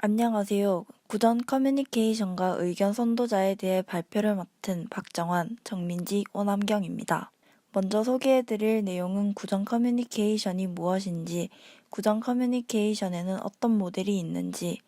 안녕하세요. 구전 커뮤니케이션과 의견 선도자에 대해 발표를 맡은 박정환, 정민지, 오남경입니다. 먼저 소개해드릴 내용은 구전 커뮤니케이션이 무엇인지, 구전 커뮤니케이션에는 어떤 모델이 있는지,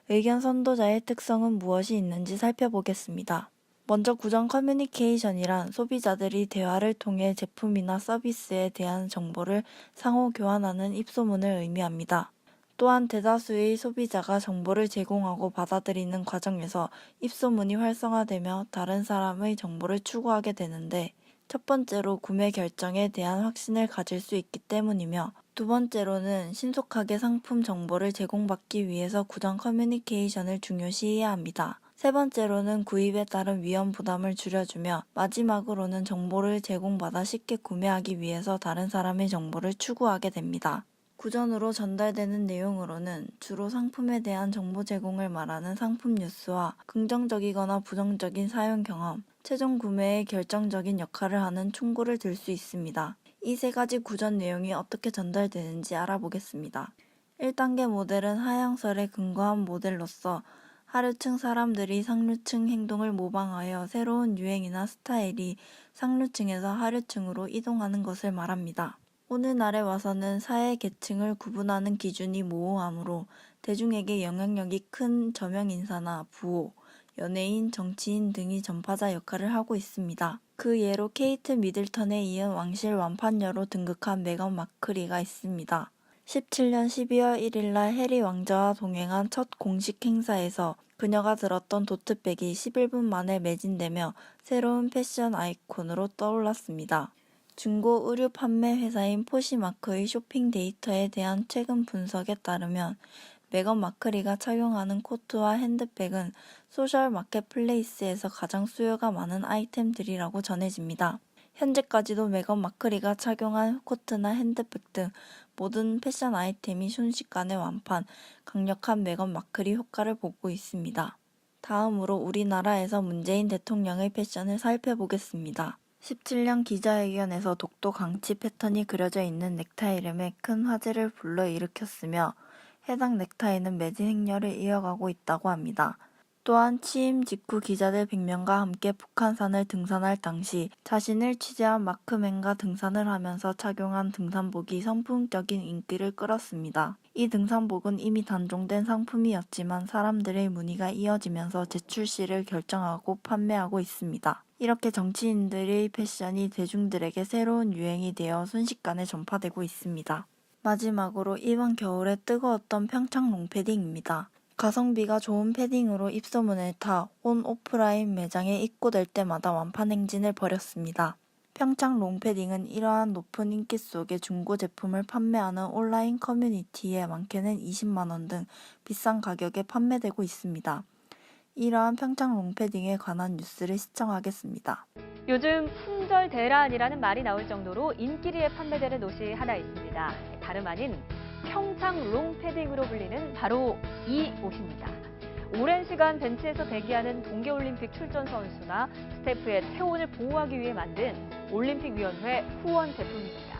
의견 선도자의 특성은 무엇이 있는지 살펴보겠습니다. 먼저 구전 커뮤니케이션이란 소비자들이 대화를 통해 제품이나 서비스에 대한 정보를 상호 교환하는 입소문을 의미합니다. 또한 대다수의 소비자가 정보를 제공하고 받아들이는 과정에서 입소문이 활성화되며 다른 사람의 정보를 추구하게 되는데, 첫 번째로 구매 결정에 대한 확신을 가질 수 있기 때문이며, 두 번째로는 신속하게 상품 정보를 제공받기 위해서 구전 커뮤니케이션을 중요시해야 합니다. 세 번째로는 구입에 따른 위험 부담을 줄여주며, 마지막으로는 정보를 제공받아 쉽게 구매하기 위해서 다른 사람의 정보를 추구하게 됩니다. 구전으로 전달되는 내용으로는 주로 상품에 대한 정보 제공을 말하는 상품 뉴스와 긍정적이거나 부정적인 사용 경험, 최종 구매에 결정적인 역할을 하는 충고를 들 수 있습니다. 이 세 가지 구전 내용이 어떻게 전달되는지 알아보겠습니다. 1단계 모델은 하향설에 근거한 모델로서 하류층 사람들이 상류층 행동을 모방하여 새로운 유행이나 스타일이 상류층에서 하류층으로 이동하는 것을 말합니다. 오늘날에 와서는 사회 계층을 구분하는 기준이 모호하므로 대중에게 영향력이 큰 저명인사나 부호, 연예인, 정치인 등이 전파자 역할을 하고 있습니다. 그 예로 케이트 미들턴에 이은 왕실 완판녀로 등극한 메건 마클리가 있습니다. 17년 12월 1일날 해리 왕자와 동행한 첫 공식 행사에서 그녀가 들었던 도트백이 11분 만에 매진되며 새로운 패션 아이콘으로 떠올랐습니다. 중고 의류 판매 회사인 포시마크의 쇼핑 데이터에 대한 최근 분석에 따르면 메건 마클리가 착용하는 코트와 핸드백은 소셜 마켓플레이스에서 가장 수요가 많은 아이템들이라고 전해집니다. 현재까지도 메건 마클리가 착용한 코트나 핸드백 등 모든 패션 아이템이 순식간에 완판, 강력한 메건 마클리 효과를 보고 있습니다. 다음으로 우리나라에서 문재인 대통령의 패션을 살펴보겠습니다. 17년 기자회견에서 독도 강치 패턴이 그려져 있는 넥타이름에 큰 화제를 불러일으켰으며 해당 넥타이는 매진 행렬을 이어가고 있다고 합니다. 또한 취임 직후 기자들 100명과 함께 북한산을 등산할 당시 자신을 취재한 마크맨과 등산을 하면서 착용한 등산복이 선풍적인 인기를 끌었습니다. 이 등산복은 이미 단종된 상품이었지만 사람들의 문의가 이어지면서 재출시를 결정하고 판매하고 있습니다. 이렇게 정치인들의 패션이 대중들에게 새로운 유행이 되어 순식간에 전파되고 있습니다. 마지막으로 이번 겨울에 뜨거웠던 평창 롱패딩입니다. 가성비가 좋은 패딩으로 입소문을 타 온 오프라인 매장에 입고될 때마다 완판 행진을 벌였습니다. 평창 롱패딩은 이러한 높은 인기 속에 중고 제품을 판매하는 온라인 커뮤니티에 많게는 20만원 등 비싼 가격에 판매되고 있습니다. 이러한 평창 롱패딩에 관한 뉴스를 시청하겠습니다. 요즘 품절 대란이라는 말이 나올 정도로 인기리에 판매되는 옷이 하나 있습니다. 다름 아닌 평창 롱패딩으로 불리는 바로 이 옷입니다. 오랜 시간 벤치에서 대기하는 동계올림픽 출전 선수나 스태프의 체온을 보호하기 위해 만든 올림픽위원회 후원 제품입니다.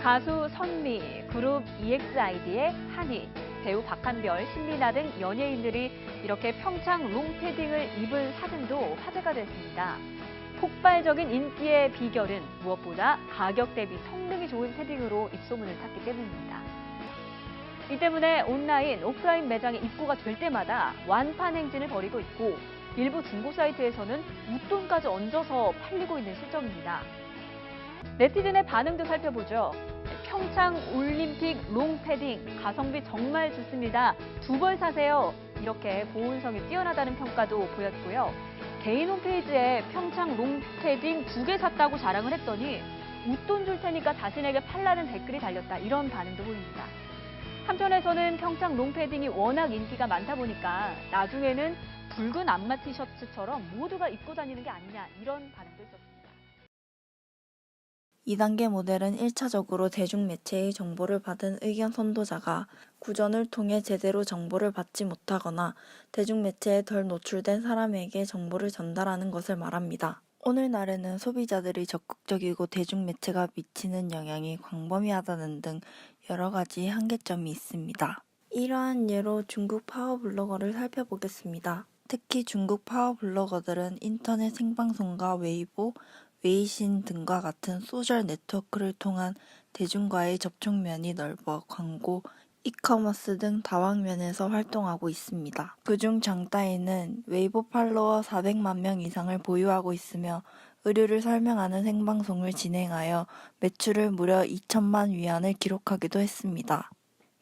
가수 선미, 그룹 EXID의 한이, 배우 박한별, 신리나 등 연예인들이 이렇게 평창 롱패딩을 입은 사진도 화제가 됐습니다. 폭발적인 인기의 비결은 무엇보다 가격 대비 성능이 좋은 패딩으로 입소문을 탔기 때문입니다. 이 때문에 온라인, 오프라인 매장에 입고가 될 때마다 완판 행진을 벌이고 있고 일부 중고 사이트에서는 웃돈까지 얹어서 팔리고 있는 실정입니다. 네티즌의 반응도 살펴보죠. 평창 올림픽 롱패딩 가성비 정말 좋습니다. 2벌 사세요. 이렇게 보온성이 뛰어나다는 평가도 보였고요. 개인 홈페이지에 평창 롱패딩 2개 샀다고 자랑을 했더니 웃돈 줄 테니까 자신에게 팔라는 댓글이 달렸다. 이런 반응도 보입니다. 한편에서는 평창 롱패딩이 워낙 인기가 많다 보니까 나중에는 붉은 안마 티셔츠처럼 모두가 입고 다니는 게 아니냐 이런 반응도 있었습니다. 2단계 모델은 1차적으로 대중매체의 정보를 받은 의견 선도자가 구전을 통해 제대로 정보를 받지 못하거나 대중매체에 덜 노출된 사람에게 정보를 전달하는 것을 말합니다. 오늘날에는 소비자들이 적극적이고 대중매체가 미치는 영향이 광범위하다는 등 여러 가지 한계점이 있습니다. 이러한 예로 중국 파워블로거를 살펴보겠습니다. 특히 중국 파워블로거들은 인터넷 생방송과 웨이보, 웨이신 등과 같은 소셜 네트워크를 통한 대중과의 접촉면이 넓어 광고, 이커머스 등 다방면에서 활동하고 있습니다. 그중 장따이는 웨이보 팔로워 400만 명 이상을 보유하고 있으며 의류를 설명하는 생방송을 진행하여 매출을 무려 2천만 위안을 기록하기도 했습니다.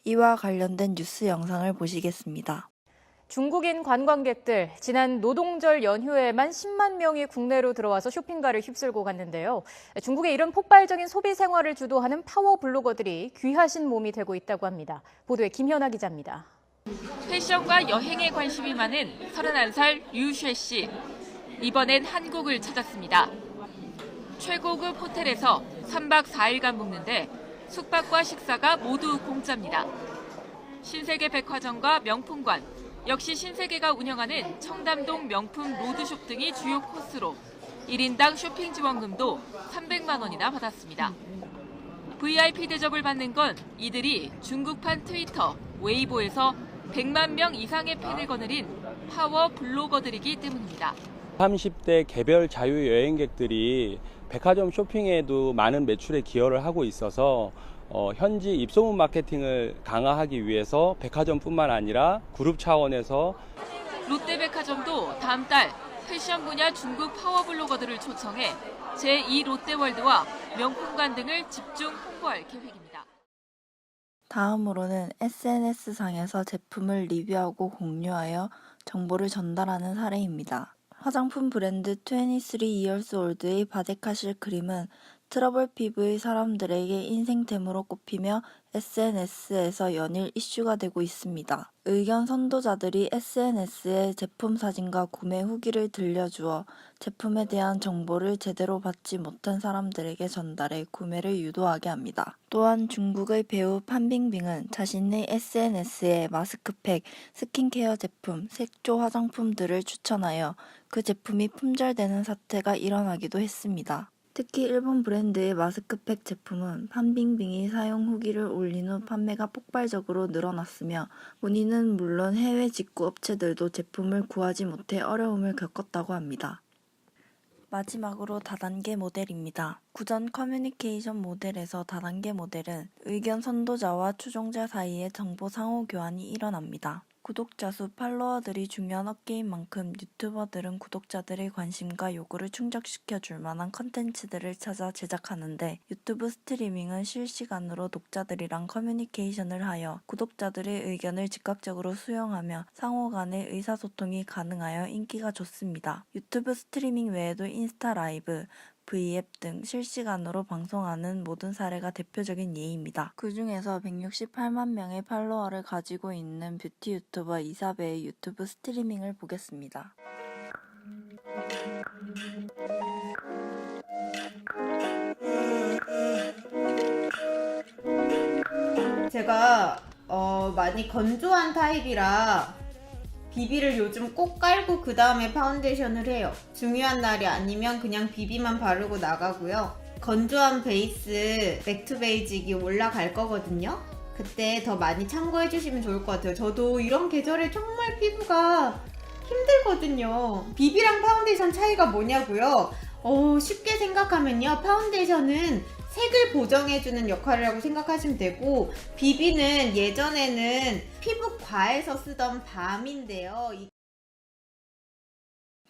이와 관련된 뉴스 영상을 보시겠습니다. 중국인 관광객들, 지난 노동절 연휴에만 10만 명이 국내로 들어와서 쇼핑가를 휩쓸고 갔는데요. 중국의 이런 폭발적인 소비 생활을 주도하는 파워 블로거들이 귀하신 몸이 되고 있다고 합니다. 보도에 김현아 기자입니다. 패션과 여행에 관심이 많은 31살 류쉐 씨. 이번엔 한국을 찾았습니다. 최고급 호텔에서 3박 4일간 묵는데 숙박과 식사가 모두 공짜입니다. 신세계 백화점과 명품관, 역시 신세계가 운영하는 청담동 명품 로드숍 등이 주요 코스로 1인당 쇼핑 지원금도 300만 원이나 받았습니다. VIP 대접을 받는 건 이들이 중국판 트위터, 웨이보에서 100만 명 이상의 팬을 거느린 파워 블로거들이기 때문입니다. 30대 개별 자유여행객들이 백화점 쇼핑에도 많은 매출에 기여를 하고 있어서 현지 입소문 마케팅을 강화하기 위해서 백화점뿐만 아니라 그룹 차원에서 롯데백화점도 다음 달 패션 분야 중국 파워블로거들을 초청해 제2 롯데월드와 명품관 등을 집중 홍보할 계획입니다. 다음으로는 SNS상에서 제품을 리뷰하고 공유하여 정보를 전달하는 사례입니다. 화장품 브랜드 23 years old의 바데카실 크림은 트러블 피부의 사람들에게 인생템으로 꼽히며 SNS에서 연일 이슈가 되고 있습니다. 의견 선도자들이 SNS에 제품 사진과 구매 후기를 들려주어 제품에 대한 정보를 제대로 받지 못한 사람들에게 전달해 구매를 유도하게 합니다. 또한 중국의 배우 판빙빙은 자신의 SNS에 마스크팩, 스킨케어 제품, 색조 화장품들을 추천하여 그 제품이 품절되는 사태가 일어나기도 했습니다. 특히 일본 브랜드의 마스크팩 제품은 판빙빙이 사용 후기를 올린 후 판매가 폭발적으로 늘어났으며 문의는 물론 해외 직구 업체들도 제품을 구하지 못해 어려움을 겪었다고 합니다. 마지막으로 다단계 모델입니다. 구전 커뮤니케이션 모델에서 다단계 모델은 의견 선도자와 추종자 사이에 정보 상호 교환이 일어납니다. 구독자 수, 팔로워들이 중요한 업계인 만큼 유튜버들은 구독자들의 관심과 요구를 충족시켜 줄 만한 컨텐츠들을 찾아 제작하는데 유튜브 스트리밍은 실시간으로 독자들이랑 커뮤니케이션을 하여 구독자들의 의견을 즉각적으로 수용하며 상호 간의 의사소통이 가능하여 인기가 좋습니다. 유튜브 스트리밍 외에도 인스타 라이브, V앱 등 실시간으로 방송하는 모든 사례가 대표적인 예입니다. 그 중에서 168만 명의 팔로워를 가지고 있는 뷰티 유튜버 이사배의 유튜브 스트리밍을 보겠습니다. 제가 많이 건조한 타입이라 비비를 요즘 꼭 깔고 그 다음에 파운데이션을 해요. 중요한 날이 아니면 그냥 비비만 바르고 나가고요. 건조한 베이스 맥투 베이직이 올라갈 거거든요. 그때 더 많이 참고해 주시면 좋을 것 같아요. 저도 이런 계절에 정말 피부가 힘들거든요. 비비랑 파운데이션 차이가 뭐냐고요? 쉽게 생각하면요. 파운데이션은 색을 보정해주는 역할이라고 생각하시면 되고, 비비는 예전에는 피부과에서 쓰던 밤인데요.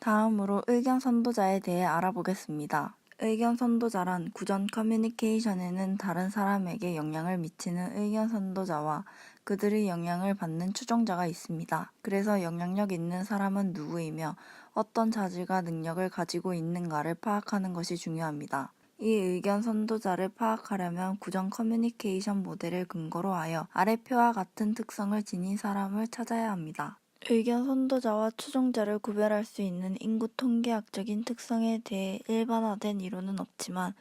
다음으로 의견 선도자에 대해 알아보겠습니다. 의견 선도자란 구전 커뮤니케이션에는 다른 사람에게 영향을 미치는 의견 선도자와 그들의 영향을 받는 추종자가 있습니다. 그래서 영향력 있는 사람은 누구이며 어떤 자질과 능력을 가지고 있는가를 파악하는 것이 중요합니다. 이 의견 선도자를 파악하려면 구전 커뮤니케이션 모델을 근거로 하여 아래 표와 같은 특성을 지닌 사람을 찾아야 합니다. 의견 선도자와 추종자를 구별할 수 있는 인구 통계학적인 특성에 대해 일반화된 이론은 없지만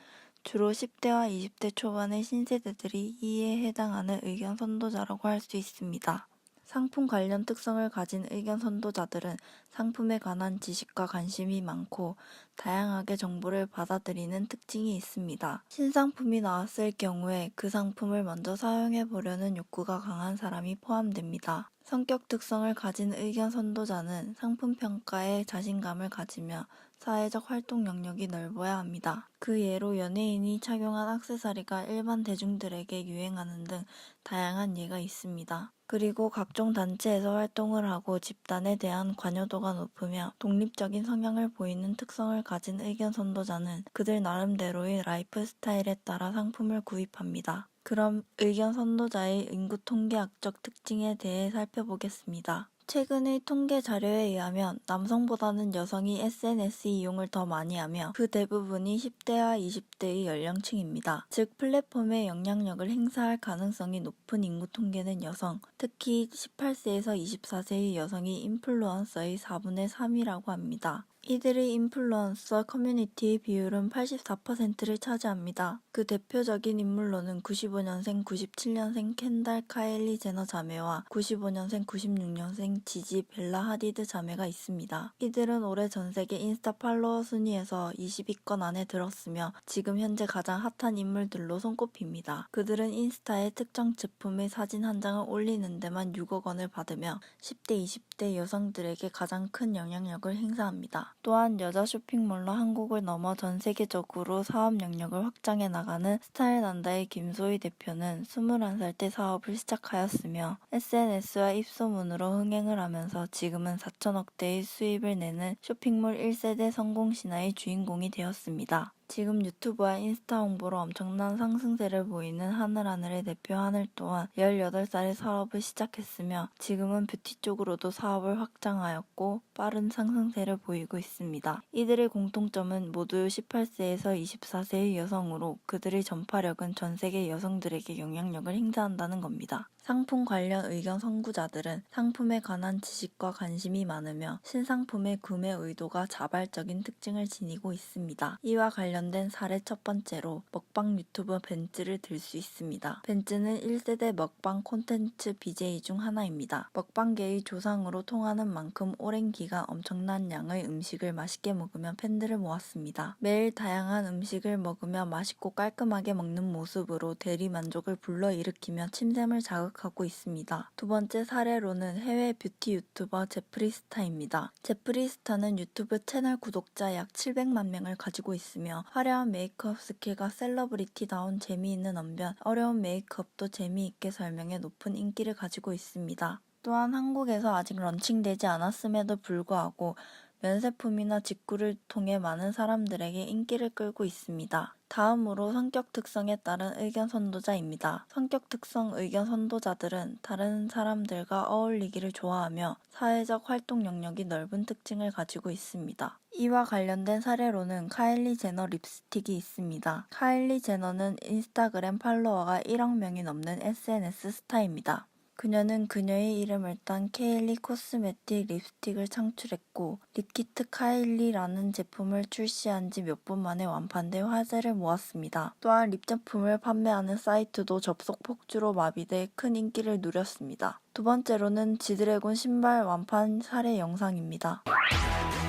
주로 10대와 20대 초반의 신세대들이 이에 해당하는 의견 선도자라고 할 수 있습니다. 상품 관련 특성을 가진 의견 선도자들은 상품에 관한 지식과 관심이 많고 다양하게 정보를 받아들이는 특징이 있습니다. 신상품이 나왔을 경우에 그 상품을 먼저 사용해 보려는 욕구가 강한 사람이 포함됩니다. 성격 특성을 가진 의견 선도자는 상품 평가에 자신감을 가지며 사회적 활동 영역이 넓어야 합니다. 그 예로 연예인이 착용한 액세서리가 일반 대중들에게 유행하는 등 다양한 예가 있습니다. 그리고 각종 단체에서 활동을 하고 집단에 대한 관여도가 높으며 독립적인 성향을 보이는 특성을 가진 의견 선도자는 그들 나름대로의 라이프 스타일에 따라 상품을 구입합니다. 그럼 의견 선도자의 인구 통계학적 특징에 대해 살펴보겠습니다. 최근의 통계 자료에 의하면 남성보다는 여성이 SNS 이용을 더 많이 하며 그 대부분이 10대와 20대의 연령층입니다. 즉 플랫폼의 영향력을 행사할 가능성이 높은 인구 통계는 여성, 특히 18세에서 24세의 여성이 인플루언서의 4분의 3이라고 합니다. 이들의 인플루언서 커뮤니티의 비율은 84%를 차지합니다. 그 대표적인 인물로는 95년생, 97년생 켄달 카일리 제너 자매와 95년생, 96년생 지지 벨라 하디드 자매가 있습니다. 이들은 올해 전세계 인스타 팔로워 순위에서 20위권 안에 들었으며 지금 현재 가장 핫한 인물들로 손꼽힙니다. 그들은 인스타에 특정 제품의 사진 한 장을 올리는 데만 6억 원을 받으며 10대, 20대 여성들에게 가장 큰 영향력을 행사합니다. 또한 여자 쇼핑몰로 한국을 넘어 전 세계적으로 사업 영역을 확장해 나가는 스타일난다의 김소희 대표는 21살 때 사업을 시작하였으며 SNS와 입소문으로 흥행을 하면서 지금은 4천억대의 수입을 내는 쇼핑몰 1세대 성공 신화의 주인공이 되었습니다. 지금 유튜브와 인스타 홍보로 엄청난 상승세를 보이는 하늘하늘의 대표 하늘 또한 18살에 사업을 시작했으며 지금은 뷰티 쪽으로도 사업을 확장하였고 빠른 상승세를 보이고 있습니다. 이들의 공통점은 모두 18세에서 24세의 여성으로 그들의 전파력은 전 세계 여성들에게 영향력을 행사한다는 겁니다. 상품 관련 의견 선구자들은 상품에 관한 지식과 관심이 많으며 신상품의 구매 의도가 자발적인 특징을 지니고 있습니다. 이와 관련된 사례 첫 번째로 먹방 유튜버 벤츠를 들 수 있습니다. 벤츠는 1세대 먹방 콘텐츠 BJ 중 하나입니다. 먹방계의 조상으로 통하는 만큼 오랜 기간 엄청난 양의 음식을 맛있게 먹으며 팬들을 모았습니다. 매일 다양한 음식을 먹으며 맛있고 깔끔하게 먹는 모습으로 대리 만족을 불러일으키며 침샘을 자극하고 있습니다. 두 번째 사례로는 해외 뷰티 유튜버 제프리 스타입니다. 제프리 스타는 유튜브 채널 구독자 약 700만 명을 가지고 있으며 화려한 메이크업 스킬과 셀러브리티다운 재미있는 언변, 어려운 메이크업도 재미있게 설명해 높은 인기를 가지고 있습니다. 또한 한국에서 아직 런칭되지 않았음에도 불구하고 면세품이나 직구를 통해 많은 사람들에게 인기를 끌고 있습니다. 다음으로 성격 특성에 따른 의견 선도자입니다. 성격 특성 의견 선도자들은 다른 사람들과 어울리기를 좋아하며 사회적 활동 영역이 넓은 특징을 가지고 있습니다. 이와 관련된 사례로는 카일리 제너 립스틱이 있습니다. 카일리 제너는 인스타그램 팔로워가 1억 명이 넘는 SNS 스타입니다. 그녀는 그녀의 이름을 딴 케일리 코스메틱 립스틱을 창출했고 립키트 카일리라는 제품을 출시한 지 몇 분 만에 완판돼 화제를 모았습니다. 또한 립 제품을 판매하는 사이트도 접속 폭주로 마비돼 큰 인기를 누렸습니다. 두 번째로는 지드래곤 신발 완판 사례 영상입니다.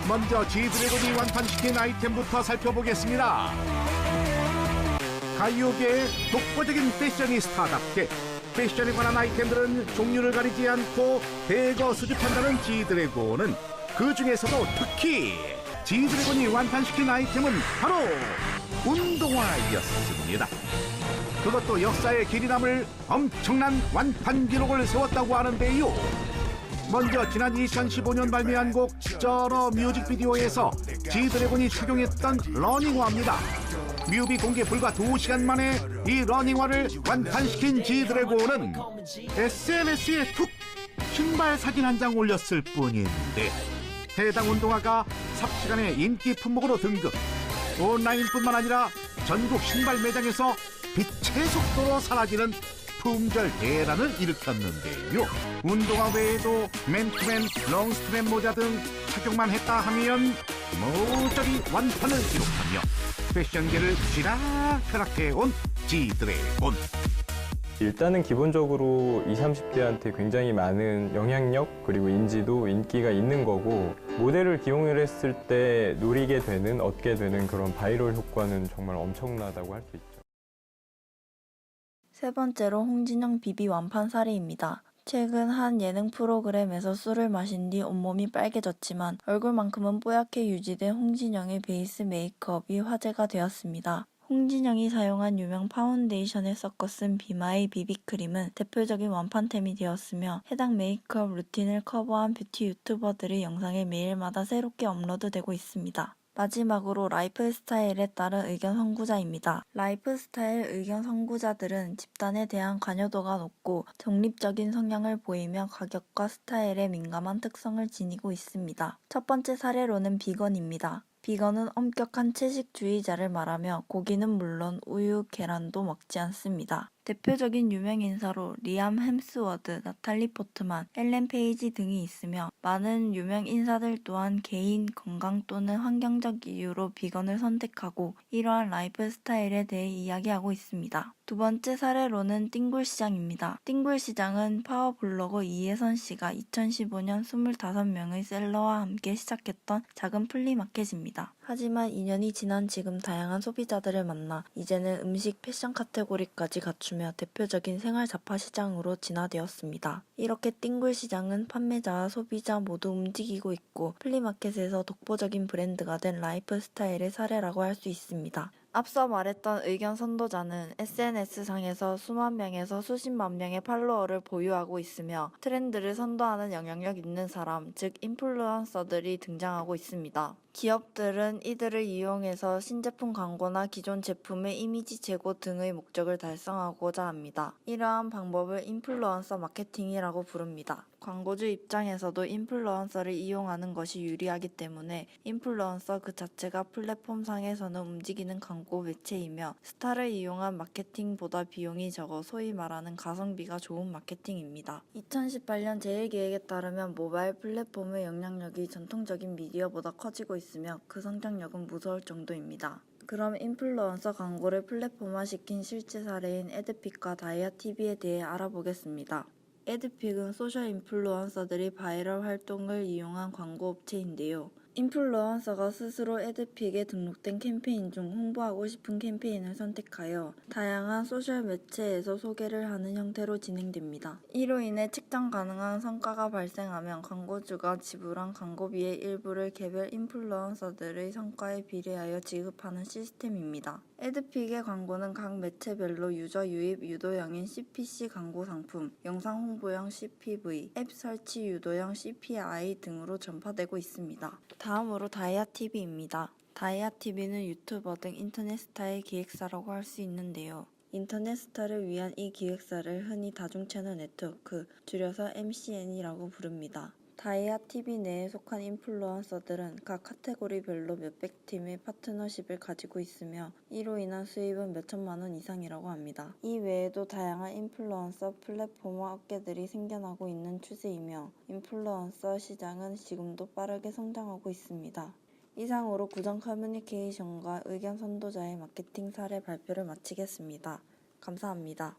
먼저 지드래곤이 완판시킨 아이템부터 살펴보겠습니다. 가요계의 독보적인 패셔니스타답게 패션에 관한 아이템들은 종류를 가리지 않고 대거 수집한다는 지드래곤은 그 중에서도 특히 지드래곤이 완판시킨 아이템은 바로 운동화였습니다. 그것도 역사의 길이 남을 엄청난 완판 기록을 세웠다고 하는데요. 먼저 지난 2015년 발매한 곡 쩌러 뮤직비디오에서 지드래곤이 착용했던 러닝화입니다. 뮤비 공개 불과 2시간 만에 이 러닝화를 완판시킨 지드래곤은 SNS에 툭 신발 사진 한 장 올렸을 뿐인데 해당 운동화가 삽시간에 인기 품목으로 등극, 온라인뿐만 아니라 전국 신발 매장에서 빛의 속도로 사라지는 품절 대란을 일으켰는데요. 운동화 외에도 맨투맨, 롱스트랩 모자 등 착용만 했다 하면 모조리 완판을 기록하며 패션계를 쥐락펴락해온 지드래곤. 일단은 기본적으로 20, 30대한테 굉장히 많은 영향력 그리고 인지도, 인기가 있는 거고 모델을 기용을 했을 때 노리게 되는, 얻게 되는 그런 바이럴 효과는 정말 엄청나다고 할 수 있죠. 세 번째로 홍진영 비비 완판 사례입니다. 최근 한 예능 프로그램에서 술을 마신 뒤 온몸이 빨개졌지만 얼굴만큼은 뽀얗게 유지된 홍진영의 베이스 메이크업이 화제가 되었습니다. 홍진영이 사용한 유명 파운데이션을 섞어 쓴 비마의 비비크림은 대표적인 완판템이 되었으며 해당 메이크업 루틴을 커버한 뷰티 유튜버들의 영상이 매일마다 새롭게 업로드되고 있습니다. 마지막으로 라이프스타일에 따른 의견 선구자입니다. 라이프스타일 의견 선구자들은 집단에 대한 관여도가 높고 정립적인 성향을 보이며 가격과 스타일에 민감한 특성을 지니고 있습니다. 첫 번째 사례로는 비건입니다. 비건은 엄격한 채식주의자를 말하며 고기는 물론 우유, 계란도 먹지 않습니다. 대표적인 유명 인사로 리암 햄스워드, 나탈리 포트만, 엘렌 페이지 등이 있으며 많은 유명 인사들 또한 개인 건강 또는 환경적 이유로 비건을 선택하고 이러한 라이프 스타일에 대해 이야기하고 있습니다. 두 번째 사례로는 띵굴시장입니다. 띵굴시장은 파워블로거 이혜선 씨가 2015년 25명의 셀러와 함께 시작했던 작은 플리마켓입니다. 하지만 2년이 지난 지금 다양한 소비자들을 만나 이제는 음식, 패션 카테고리까지 갖추며 대표적인 생활 잡화 시장으로 진화되었습니다. 이렇게 띵굴시장은 판매자와 소비자 모두 움직이고 있고 플리마켓에서 독보적인 브랜드가 된 라이프 스타일의 사례라고 할 수 있습니다. 앞서 말했던 의견 선도자는 SNS상에서 수만 명에서 수십만 명의 팔로워를 보유하고 있으며 트렌드를 선도하는 영향력 있는 사람, 즉 인플루언서들이 등장하고 있습니다. 기업들은 이들을 이용해서 신제품 광고나 기존 제품의 이미지 제고 등의 목적을 달성하고자 합니다. 이러한 방법을 인플루언서 마케팅이라고 부릅니다. 광고주 입장에서도 인플루언서를 이용하는 것이 유리하기 때문에 인플루언서 그 자체가 플랫폼상에서는 움직이는 광고 매체이며 스타를 이용한 마케팅보다 비용이 적어 소위 말하는 가성비가 좋은 마케팅입니다. 2018년 제1기획에 따르면 모바일 플랫폼의 영향력이 전통적인 미디어보다 커지고 있으며 그 성장력은 무서울 정도입니다. 그럼 인플루언서 광고를 플랫폼화시킨 실제 사례인 에드픽과 다이아TV에 대해 알아보겠습니다. 에드픽은 소셜 인플루언서들이 바이럴 활동을 이용한 광고 업체인데요. 인플루언서가 스스로 에드픽에 등록된 캠페인 중 홍보하고 싶은 캠페인을 선택하여 다양한 소셜 매체에서 소개를 하는 형태로 진행됩니다. 이로 인해 측정 가능한 성과가 발생하면 광고주가 지불한 광고비의 일부를 개별 인플루언서들의 성과에 비례하여 지급하는 시스템입니다. 에드픽의 광고는 각 매체별로 유저 유입 유도형인 CPC 광고 상품, 영상 홍보형 CPV, 앱 설치 유도형 CPI 등으로 전파되고 있습니다. 다음으로 다이아TV입니다. 다이아TV는 유튜버 등 인터넷 스타의 기획사라고 할 수 있는데요. 인터넷 스타를 위한 이 기획사를 흔히 다중채널 네트워크, 줄여서 MCN이라고 부릅니다. 다이아TV 내에 속한 인플루언서들은 각 카테고리별로 몇백 팀의 파트너십을 가지고 있으며 이로 인한 수입은 몇천만 원 이상이라고 합니다. 이 외에도 다양한 인플루언서 플랫폼화 업계들이 생겨나고 있는 추세이며 인플루언서 시장은 지금도 빠르게 성장하고 있습니다. 이상으로 구정 커뮤니케이션과 의견 선도자의 마케팅 사례 발표를 마치겠습니다. 감사합니다.